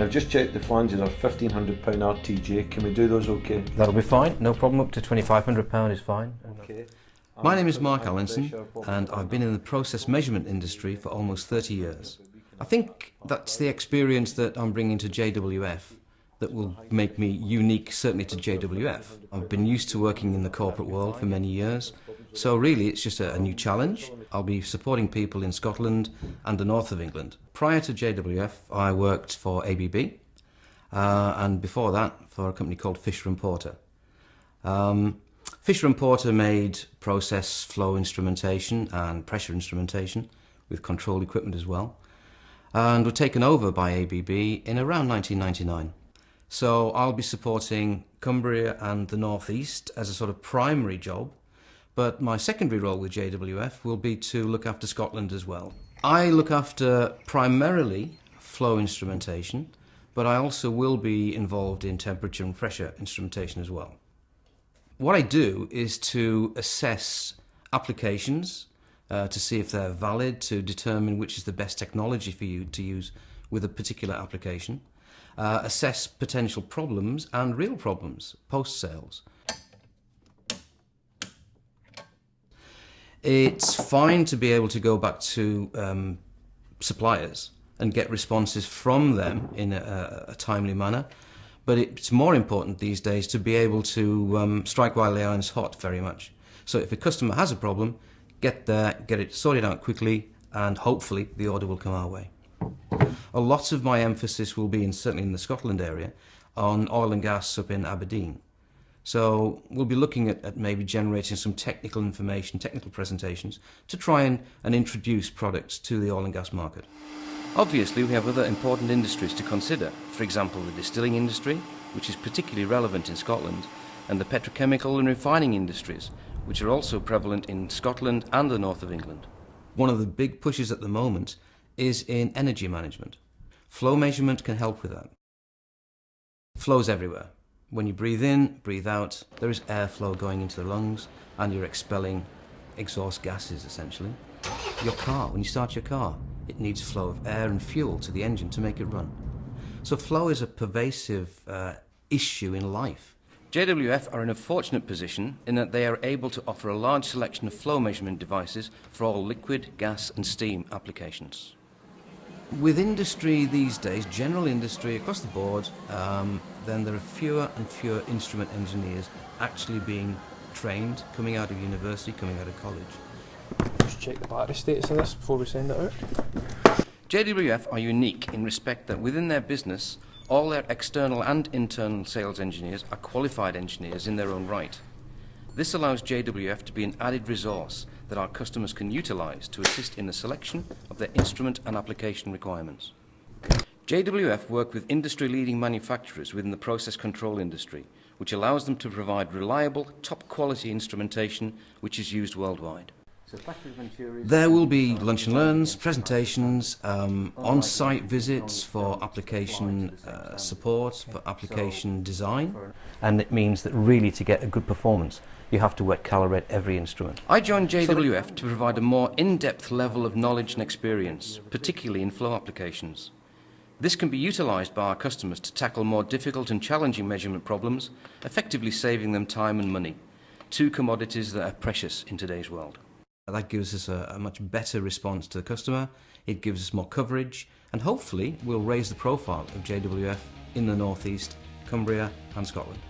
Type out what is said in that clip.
I've just checked the flanges are £1,500 RTJ. Can we do those okay? That'll be fine, no problem. Up to £2,500 is fine. Okay. My name is Mark Allinson, and I've been in the process measurement industry for almost 30 years. I think that's the experience that I'm bringing to JWF that will make me unique, certainly to JWF. I've been used to working in the corporate world for many years, so really it's just a new challenge. I'll be supporting people in Scotland and the north of England. Prior to JWF, I worked for ABB, and before that for a company called Fisher & Porter. Fisher & Porter made process flow instrumentation and pressure instrumentation with control equipment as well, and were taken over by ABB in around 1999. So I'll be supporting Cumbria and the North East as a sort of primary job, but my secondary role with JWF will be to look after Scotland as well. I look after primarily flow instrumentation, but I also will be involved in temperature and pressure instrumentation as well. What I do is to assess applications to see if they're valid, to determine which is the best technology for you to use with a particular application, assess potential problems and real problems post-sales. It's fine to be able to go back to suppliers and get responses from them in a timely manner, but it's more important these days to be able to strike while the iron's hot very much. So if a customer has a problem, get there, get it sorted out quickly, and hopefully the order will come our way. A lot of my emphasis will be, certainly in the Scotland area, on oil and gas up in Aberdeen. So we'll be looking at maybe generating some technical information, technical presentations, to try and introduce products to the oil and gas market. Obviously, we have other important industries to consider. For example, the distilling industry, which is particularly relevant in Scotland, and the petrochemical and refining industries, which are also prevalent in Scotland and the north of England. One of the big pushes at the moment is in energy management. Flow measurement can help with that. Flow's everywhere. When you breathe in, breathe out, there is airflow going into the lungs, and you're expelling exhaust gases, essentially. Your car, when you start your car, it needs flow of air and fuel to the engine to make it run. So flow is a pervasive issue in life. JWF are in a fortunate position in that they are able to offer a large selection of flow measurement devices for all liquid, gas and steam applications. With industry these days, general industry across the board, then there are fewer and fewer instrument engineers actually being trained, coming out of university, coming out of college. Just check the battery status of this before we send it out. JWF are unique in respect that within their business, all their external and internal sales engineers are qualified engineers in their own right. This allows JWF to be an added resource that our customers can utilise to assist in the selection of their instrument and application requirements. JWF work with industry-leading manufacturers within the process control industry, which allows them to provide reliable, top-quality instrumentation which is used worldwide. There will be lunch and learns, presentations, on-site visits for application support, for application design. And it means that really to get a good performance, you have to wet calibrate every instrument. I joined JWF to provide a more in-depth level of knowledge and experience, particularly in flow applications. This can be utilised by our customers to tackle more difficult and challenging measurement problems, effectively saving them time and money, two commodities that are precious in today's world. That gives us a much better response to the customer, it gives us more coverage, and hopefully we'll raise the profile of JWF in the North East, Cumbria and Scotland.